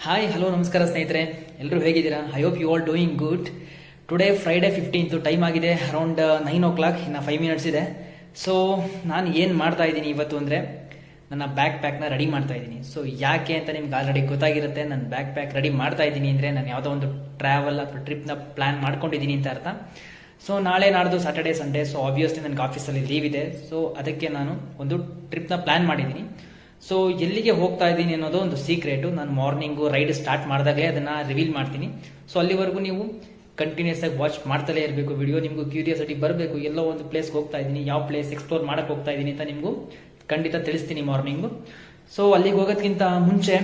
Hi hello ನಮಸ್ಕಾರ ಸ್ನೇಹಿತರೆ, ಎಲ್ಲರೂ ಹೇಗಿದ್ದೀರಾ? I hope you all doing good. Today Friday 15th, time ಆಗಿದೆ ಅರೌಂಡ್ 9 o'clock. ಇನ್ನು 5 minutes ಇದೆ. ಸೊ ನಾನು ಏನು ಮಾಡ್ತಾ ಇದ್ದೀನಿ ಇವತ್ತು ಅಂದರೆ ನನ್ನ ಬ್ಯಾಕ್ ಪ್ಯಾಕ್ನ ರೆಡಿ ಮಾಡ್ತಾ ಇದ್ದೀನಿ. ಸೊ ಯಾಕೆ ಅಂತ ನಿಮ್ಗೆ ಆಲ್ರೆಡಿ ಗೊತ್ತಾಗಿರುತ್ತೆ. ನನ್ನ ಬ್ಯಾಕ್ ಪ್ಯಾಕ್ ರೆಡಿ ಮಾಡ್ತಾ ಇದ್ದೀನಿ ಅಂದರೆ ನಾನು ಯಾವುದೋ ಒಂದು ಟ್ರಾವೆಲ್ ಅಥವಾ ಟ್ರಿಪ್ನ ಪ್ಲ್ಯಾನ್ ಮಾಡ್ಕೊಂಡಿದ್ದೀನಿ ಅಂತ ಅರ್ಥ. ಸೊ ನಾಳೆ ನಾಡ್ದು ಸ್ಯಾಟರ್ಡೆ ಸಂಡೇ, ಸೊ ಆಬ್ವಿಯಸ್ಲಿ ನನಗೆ ಆಫೀಸಲ್ಲಿ ಲೀವ್ ಇದೆ. ಸೊ ಅದಕ್ಕೆ ನಾನು ಒಂದು ಟ್ರಿಪ್ನ ಪ್ಲ್ಯಾನ್ ಮಾಡಿದ್ದೀನಿ. ಸೊ ಎಲ್ಲಿಗೆ ಹೋಗ್ತಾ ಇದ್ದೀನಿ ಅನ್ನೋದು ಒಂದು ಸೀಕ್ರೆಟು. ನಾನು ಮಾರ್ನಿಂಗು ರೈಡ್ ಸ್ಟಾರ್ಟ್ ಮಾಡಿದಾಗಲೇ ಅದನ್ನು ರಿವೀಲ್ ಮಾಡ್ತೀನಿ. ಸೊ ಅಲ್ಲಿವರೆಗೂ ನೀವು ಕಂಟಿನ್ಯೂಸ್ ಆಗಿ ವಾಚ್ ಮಾಡ್ತಲೇ ಇರಬೇಕು. ವಿಡಿಯೋ ನಿಮಗೂ ಕ್ಯೂರಿಯಾಸಿಟಿ ಬರಬೇಕು. ಎಲ್ಲೋ ಒಂದು ಪ್ಲೇಸ್ಗೆ ಹೋಗ್ತಾ ಇದ್ದೀನಿ, ಯಾವ ಪ್ಲೇಸ್ ಎಕ್ಸ್ಪ್ಲೋರ್ ಮಾಡಕ್ಕೆ ಹೋಗ್ತಾ ಇದ್ದೀನಿ ಅಂತ ನಿಮಗೂ ಖಂಡಿತ ತಿಳಿಸ್ತೀನಿ ಮಾರ್ನಿಂಗು. ಸೊ ಅಲ್ಲಿಗೆ ಹೋಗೋದಕ್ಕಿಂತ ಮುಂಚೆ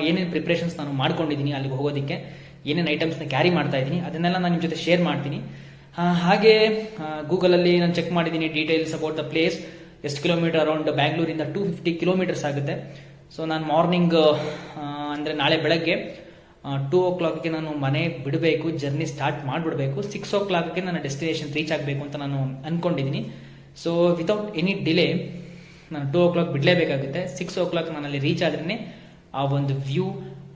ಏನೇನು ಪ್ರಿಪ್ರೇಷನ್ಸ್ ನಾನು ಮಾಡ್ಕೊಂಡಿದ್ದೀನಿ, ಅಲ್ಲಿಗೆ ಹೋಗೋದಕ್ಕೆ ಏನೇನು ಐಟಮ್ಸ್ನ ಕ್ಯಾರಿ ಮಾಡ್ತಾ ಇದ್ದೀನಿ ಅದನ್ನೆಲ್ಲ ನಾನು ನಿಮ್ಮ ಜೊತೆ ಶೇರ್ ಮಾಡ್ತೀನಿ. ಹಾಗೆ ಗೂಗಲಲ್ಲಿ ನಾನು ಚೆಕ್ ಮಾಡಿದ್ದೀನಿ ಡೀಟೇಲ್ಸ್ ಅಬೌಟ್ ದ ಪ್ಲೇಸ್. ಎಷ್ಟು ಕಿಲೋಮೀಟರ್ ಅರೌಂಡ್ ಬ್ಯಾಂಗ್ಳೂರಿಂದ 250 kilometers ಆಗುತ್ತೆ. ಸೊ ನಾನು ಮಾರ್ನಿಂಗ್ ಅಂದರೆ ನಾಳೆ ಬೆಳಗ್ಗೆ 2 o'clock ನಾನು ಮನೆ ಬಿಡಬೇಕು, ಜರ್ನಿ ಸ್ಟಾರ್ಟ್ ಮಾಡಿಬಿಡಬೇಕು. 6 o'clock ನನ್ನ ಡೆಸ್ಟಿನೇಷನ್ ರೀಚ್ ಆಗಬೇಕು ಅಂತ ನಾನು ಅಂದ್ಕೊಂಡಿದ್ದೀನಿ. ಸೊ ವಿತೌಟ್ ಎನಿ ಡಿಲೇ ನಾನು 2 o'clock ಬಿಡಲೇಬೇಕಾಗುತ್ತೆ. 6 o'clock ನಾನು ಅಲ್ಲಿ ರೀಚ್ ಆದ್ರೇ ಆ ಒಂದು ವ್ಯೂ,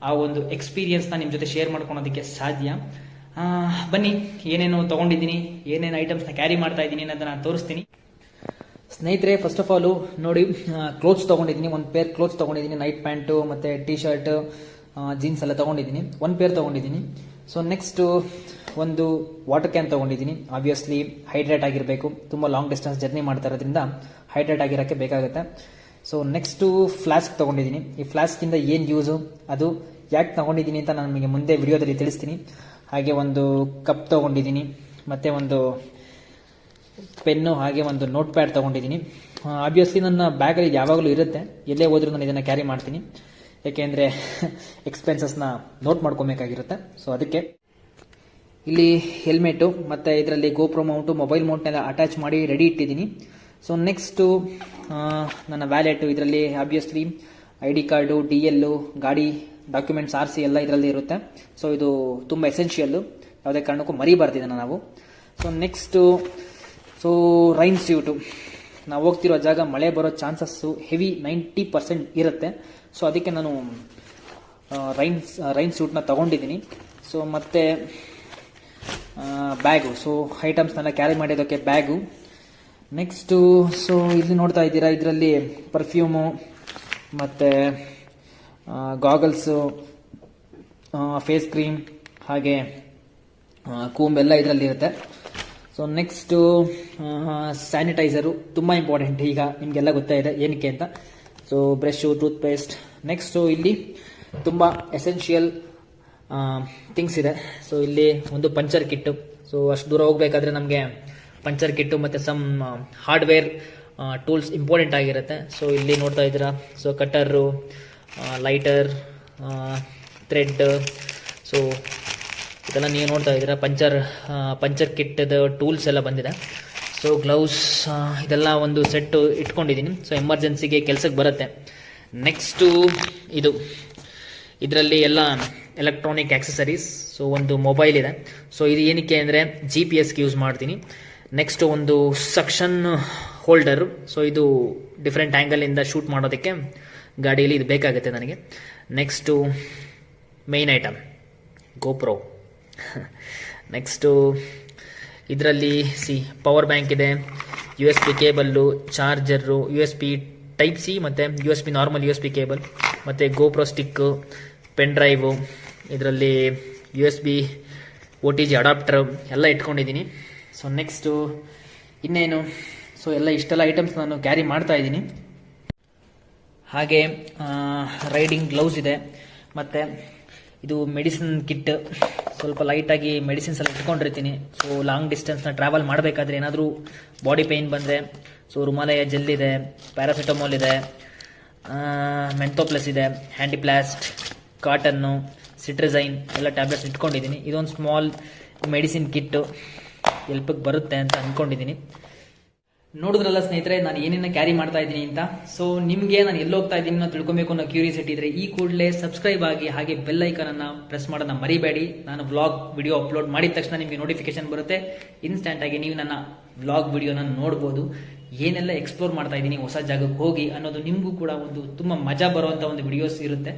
ಆ ಒಂದು ಎಕ್ಸ್ಪೀರಿಯನ್ಸ್ನ ನಿಮ್ಮ ಜೊತೆ ಶೇರ್ ಮಾಡ್ಕೊಳೋದಕ್ಕೆ ಸಾಧ್ಯ. ಬನ್ನಿ, ಏನೇನು ತೊಗೊಂಡಿದ್ದೀನಿ, ಏನೇನು ಐಟಮ್ಸ್ನ ಕ್ಯಾರಿ ಮಾಡ್ತಾ ಇದ್ದೀನಿ ಅನ್ನೋದನ್ನ ನಾನು ತೋರಿಸ್ತೀನಿ. ಸ್ನೇಹಿತರೆ, ಫಸ್ಟ್ ಆಫ್ ಆಲ್ ನೋಡಿ, ಕ್ಲೋತ್ಸ್ ತೊಗೊಂಡಿದ್ದೀನಿ. ಒಂದು ಪೇರ್ ಕ್ಲೋತ್ಸ್ ತೊಗೊಂಡಿದ್ದೀನಿ. ನೈಟ್ ಪ್ಯಾಂಟು ಮತ್ತು ಟೀ ಶರ್ಟ್, ಜೀನ್ಸ್ ಎಲ್ಲ ತೊಗೊಂಡಿದ್ದೀನಿ. ಒಂದು ಪೇರ್ ತೊಗೊಂಡಿದ್ದೀನಿ. ಸೊ ನೆಕ್ಸ್ಟು ಒಂದು ವಾಟರ್ ಕ್ಯಾನ್ ತೊಗೊಂಡಿದ್ದೀನಿ. ಆಬ್ವಿಯಸ್ಲಿ ಹೈಡ್ರೇಟ್ ಆಗಿರಬೇಕು. ತುಂಬ ಲಾಂಗ್ ಡಿಸ್ಟೆನ್ಸ್ ಜರ್ನಿ ಮಾಡ್ತಾ ಇರೋದ್ರಿಂದ ಹೈಡ್ರೇಟ್ ಆಗಿರೋಕ್ಕೆ ಬೇಕಾಗುತ್ತೆ. ಸೊ ನೆಕ್ಸ್ಟು ಫ್ಲಾಸ್ಕ್ ತೊಗೊಂಡಿದ್ದೀನಿ. ಈ ಫ್ಲಾಸ್ಕಿಂದ ಏನು ಯೂಸು, ಅದು ಯಾಕೆ ತೊಗೊಂಡಿದ್ದೀನಿ ಅಂತ ನಾನು ನಿಮಗೆ ಮುಂದೆ ವಿಡಿಯೋದಲ್ಲಿ ತಿಳಿಸ್ತೀನಿ. ಹಾಗೆ ಒಂದು ಕಪ್ ತೊಗೊಂಡಿದ್ದೀನಿ, ಮತ್ತು ಒಂದು ಪೆನ್ನು, ಹಾಗೆ ಒಂದು ನೋಟ್ ಪ್ಯಾಡ್ ತೊಗೊಂಡಿದ್ದೀನಿ. ಆಬ್ವಿಯಸ್ಲಿ ನನ್ನ ಬ್ಯಾಗಲ್ಲಿ ಯಾವಾಗಲೂ ಇರುತ್ತೆ, ಎಲ್ಲೇ ಹೋದ್ರೂ ನಾನು ಇದನ್ನು ಕ್ಯಾರಿ ಮಾಡ್ತೀನಿ. ಯಾಕೆಂದರೆ ಎಕ್ಸ್ಪೆನ್ಸಸ್ನ ನೋಟ್ ಮಾಡ್ಕೊಬೇಕಾಗಿರುತ್ತೆ. ಸೊ ಅದಕ್ಕೆ ಇಲ್ಲಿ ಹೆಲ್ಮೆಟು ಮತ್ತು ಇದರಲ್ಲಿ ಗೋಪ್ರೋ ಮೌಂಟು, ಮೊಬೈಲ್ ಮೌಂಟ್ನೆಲ್ಲ ಅಟ್ಯಾಚ್ ಮಾಡಿ ರೆಡಿ ಇಟ್ಟಿದ್ದೀನಿ. ಸೊ ನೆಕ್ಸ್ಟು ನನ್ನ ವ್ಯಾಲೆಟು, ಇದರಲ್ಲಿ ಆಬ್ವಿಯಸ್ಲಿ ID ಕಾರ್ಡು, DL, ಗಾಡಿ ಡಾಕ್ಯುಮೆಂಟ್ಸ್, RC ಎಲ್ಲ ಇದರಲ್ಲಿ ಇರುತ್ತೆ. ಸೊ ಇದು ತುಂಬ ಎಸೆನ್ಷಿಯಲ್ಲು, ಯಾವುದೇ ಕಾರಣಕ್ಕೂ ಮರಿಬಾರ್ದು ಇದನ್ನು ನಾವು. So next rain suit. ನಾವು ಹೋಗ್ತಿರೋ ಜಾಗ ಮಳೆ ಬರೋ ಚಾನ್ಸಸ್ಸು ಹೆವಿ 90% ಇರುತ್ತೆ. ಸೊ ಅದಕ್ಕೆ ನಾನು ರೈನ್ ಸ್ಯೂಟ್ನ ತೊಗೊಂಡಿದ್ದೀನಿ. ಸೊ ಮತ್ತು ಬ್ಯಾಗು, ಸೊ ಐಟಮ್ಸ್ನೆಲ್ಲ ಕ್ಯಾರಿ ಮಾಡಿರೋಕ್ಕೆ ಬ್ಯಾಗು. ನೆಕ್ಸ್ಟು ಸೊ ಇಲ್ಲಿ ನೋಡ್ತಾ ಇದ್ದೀರಾ, ಇದರಲ್ಲಿ ಪರ್ಫ್ಯೂಮು ಮತ್ತು ಗಾಗಲ್ಸು, ಫೇಸ್ ಕ್ರೀಮ್, ಹಾಗೆ ಕೂಂಬೆಲ್ಲ ಇದರಲ್ಲಿ ಇರುತ್ತೆ. ಸೊ ನೆಕ್ಸ್ಟು ಸ್ಯಾನಿಟೈಸರು ತುಂಬ ಇಂಪಾರ್ಟೆಂಟ್. ಈಗ ನಿಮಗೆಲ್ಲ ಗೊತ್ತಾ ಇದೆ ಏನಕ್ಕೆ ಅಂತ. So brush, tooth paste. Next ಇಲ್ಲಿ ತುಂಬ ಎಸೆನ್ಷಿಯಲ್ ಥಿಂಗ್ಸ್ ಇದೆ. ಸೊ ಇಲ್ಲಿ ಒಂದು ಪಂಚರ್ ಕಿಟ್ಟು. ಸೊ ಅಷ್ಟು ದೂರ ಹೋಗಬೇಕಾದ್ರೆ ನಮಗೆ ಪಂಚರ್ ಕಿಟ್ಟು ಮತ್ತು ಸಮ್ ಹಾರ್ಡ್ವೇರ್ ಟೂಲ್ಸ್ ಇಂಪಾರ್ಟೆಂಟ್ ಆಗಿರುತ್ತೆ. ಸೊ ಇಲ್ಲಿ ನೋಡ್ತಾ ಇದ್ದೀರಾ, ಸೊ ಕಟ್ಟರು, ಲೈಟರ್, ಥ್ರೆಡ್, ಸೊ ಇದೆಲ್ಲ ನೀವು ನೋಡ್ತಾ ಇದ್ದೀರಾ. ಪಂಚರ್ ಕಿಟ್ಟದ ಟೂಲ್ಸ್ ಎಲ್ಲ ಬಂದಿದೆ. ಸೊ ಗ್ಲೌಸ್, ಇದೆಲ್ಲ ಒಂದು ಸೆಟ್ಟು ಇಟ್ಕೊಂಡಿದ್ದೀನಿ. ಸೊ ಎಮರ್ಜೆನ್ಸಿಗೆ ಕೆಲಸಕ್ಕೆ ಬರುತ್ತೆ. ನೆಕ್ಸ್ಟು ಇದರಲ್ಲಿ ಎಲ್ಲ ಎಲೆಕ್ಟ್ರಾನಿಕ್ ಆಕ್ಸೆಸರೀಸ್. ಸೊ ಒಂದು ಮೊಬೈಲ್ ಇದೆ. ಸೊ ಇದು ಏನಕ್ಕೆ ಅಂದರೆ GPS ಯೂಸ್ ಮಾಡ್ತೀನಿ. ನೆಕ್ಸ್ಟು ಒಂದು ಸಕ್ಷನ್ ಹೋಲ್ಡರು. ಸೊ ಇದು ಡಿಫ್ರೆಂಟ್ ಆ್ಯಂಗಲಿಂದ ಶೂಟ್ ಮಾಡೋದಕ್ಕೆ ಗಾಡಿಯಲ್ಲಿ ಇದು ಬೇಕಾಗುತ್ತೆ ನನಗೆ. Next main item GoPro. Next ಇದರಲ್ಲಿ ಪವರ್ ಬ್ಯಾಂಕ್ ಇದೆ, USB cable, charger, USB Type-C ಮತ್ತು USB ನಾರ್ಮಲ್ USB ಕೇಬಲ್, ಮತ್ತು ಗೋಪ್ರೋ ಸ್ಟಿಕ್ಕು, ಪೆನ್ ಡ್ರೈವು, ಇದರಲ್ಲಿ USB OTG ಅಡಾಪ್ಟರ್ ಎಲ್ಲ ಇಟ್ಕೊಂಡಿದ್ದೀನಿ. ಸೊ ನೆಕ್ಸ್ಟು ಇನ್ನೇನು, ಸೊ ಇಷ್ಟೆಲ್ಲ ಐಟಮ್ಸ್ ನಾನು ಕ್ಯಾರಿ ಮಾಡ್ತಾ ಇದ್ದೀನಿ. ಹಾಗೆ ರೈಡಿಂಗ್ ಗ್ಲೌಸ್ ಇದೆ, ಮತ್ತು ಇದು ಮೆಡಿಸಿನ್ ಕಿಟ್. ಸ್ವಲ್ಪ ಲೈಟಾಗಿ ಮೆಡಿಸಿನ್ಸ್ ಎಲ್ಲ ಇಟ್ಕೊಂಡಿರ್ತೀನಿ. ಸೊ ಲಾಂಗ್ ಡಿಸ್ಟೆನ್ಸ್ನ ಟ್ರಾವೆಲ್ ಮಾಡಬೇಕಾದ್ರೆ ಏನಾದರೂ ಬಾಡಿ ಪೇಯ್ನ್ ಬಂದರೆ, ಸೊ ರುಮಾಲಯ ಜೆಲ್ ಇದೆ, ಪ್ಯಾರಾಸಿಟಮೋಲ್ ಇದೆ, ಮೆಂಥೋಪ್ಲಸ್ ಇದೆ, ಹ್ಯಾಂಡಿಪ್ಲಾಸ್ಟ್, ಕಾಟನ್ನು, ಸಿಟ್ರಝೈನ್ ಎಲ್ಲ ಟ್ಯಾಬ್ಲೆಟ್ಸ್ ಇಟ್ಕೊಂಡಿದ್ದೀನಿ. ಇದೊಂದು ಸ್ಮಾಲ್ ಮೆಡಿಸಿನ್ ಕಿಟ್ಟು ಎಲ್ಪಿಗೆ ಬರುತ್ತೆ ಅಂತ ಅಂದ್ಕೊಂಡಿದ್ದೀನಿ. ನೋಡಿದ್ರಲ್ಲ ಸ್ನೇಹಿತರೆ, ನಾನು ಏನೇನು ಕ್ಯಾರಿ ಮಾಡ್ತಾ ಇದ್ದೀನಿ ಅಂತ. ಸೊ ನಿಮಗೆ ನಾನು ಎಲ್ಲಿ ಹೋಗ್ತಾ ಇದ್ದೀನಿ ಅನ್ನೋ ತಿಳ್ಕೊಬೇಕು ಅನ್ನೋ ಕ್ಯೂರಿಯಾಸಿಟಿ ಇದ್ರೆ ಈ ಕೂಡಲೇ ಸಬ್ಸ್ಕ್ರೈಬ್ ಆಗಿ, ಹಾಗೆ ಬೆಲ್ ಐಕಾನ್ ಅನ್ನ ಪ್ರೆಸ್ ಮಾಡೋದನ್ನ ಮರಿಬೇಡಿ. ನಾನು ವ್ಲಾಗ್ ವಿಡಿಯೋ ಅಪ್ಲೋಡ್ ಮಾಡಿದ ತಕ್ಷಣ ನಿಮಗೆ ನೋಟಿಫಿಕೇಶನ್ ಬರುತ್ತೆ. ಇನ್ಸ್ಟೆಂಟ್ ಆಗಿ ನೀವು ನನ್ನ ವ್ಲಾಗ್ ವಿಡಿಯೋನ ನೋಡ್ಬೋದು. ಏನೆಲ್ಲ ಎಕ್ಸ್ಪ್ಲೋರ್ ಮಾಡ್ತಾ ಇದ್ದೀನಿ ಹೊಸ ಜಾಗಕ್ಕೆ ಹೋಗಿ ಅನ್ನೋದು ನಿಮಗೂ ಕೂಡ ಒಂದು ತುಂಬ ಮಜಾ ಬರುವಂಥ ಒಂದು ವಿಡಿಯೋಸ್ ಇರುತ್ತೆ.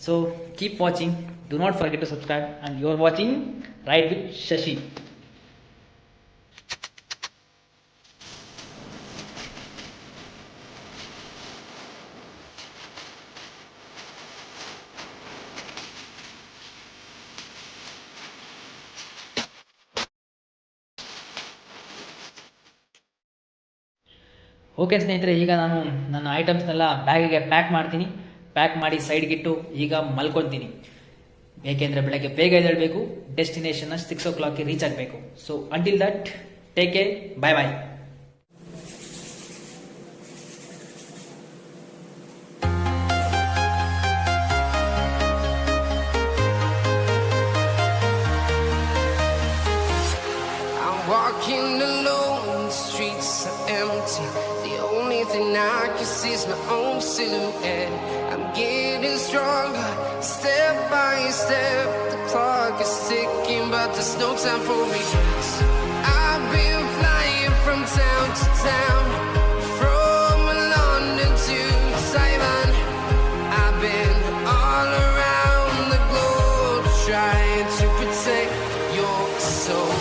So keep watching, do not forget to subscribe and you are watching ride with Shashi. Okay ಸ್ನೇಹಿತರೆ, ಈಗ ನಾನು ನನ್ನ ಐಟಮ್ಸ್ನೆಲ್ಲ ಬ್ಯಾಗಿಗೆ ಪ್ಯಾಕ್ ಮಾಡ್ತೀನಿ. ಪ್ಯಾಕ್ ಮಾಡಿ ಸೈಡ್ಗಿಟ್ಟು ಈಗ ಮಲ್ಕೊತೀನಿ. ಏಕೆಂದರೆ ಬೆಳಗ್ಗೆ ಬೇಗ ಎದ್ದೇಳಬೇಕು, ಡೆಸ್ಟಿನೇಷನ್ನ 6 o'clock ರೀಚ್ ಆಗಬೇಕು. So until that, take care, bye bye. Walking alone, the streets are empty. The only thing I can see is my own silhouette. I'm getting stronger, step by step. The clock is ticking, but there's no time for me. I've been flying from town to town, from London to Taiwan. I've been all around the globe, trying to protect your soul.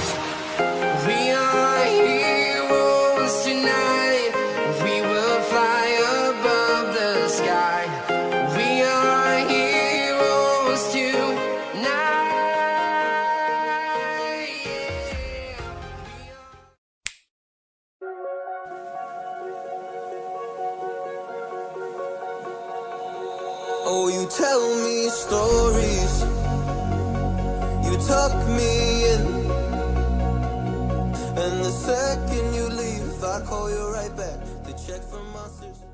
We are heroes tonight. We will fly above the sky. We are heroes tonight. Oh, you tell me stories, you tuck me in, and the second you leave, I call you right back to check for monsters.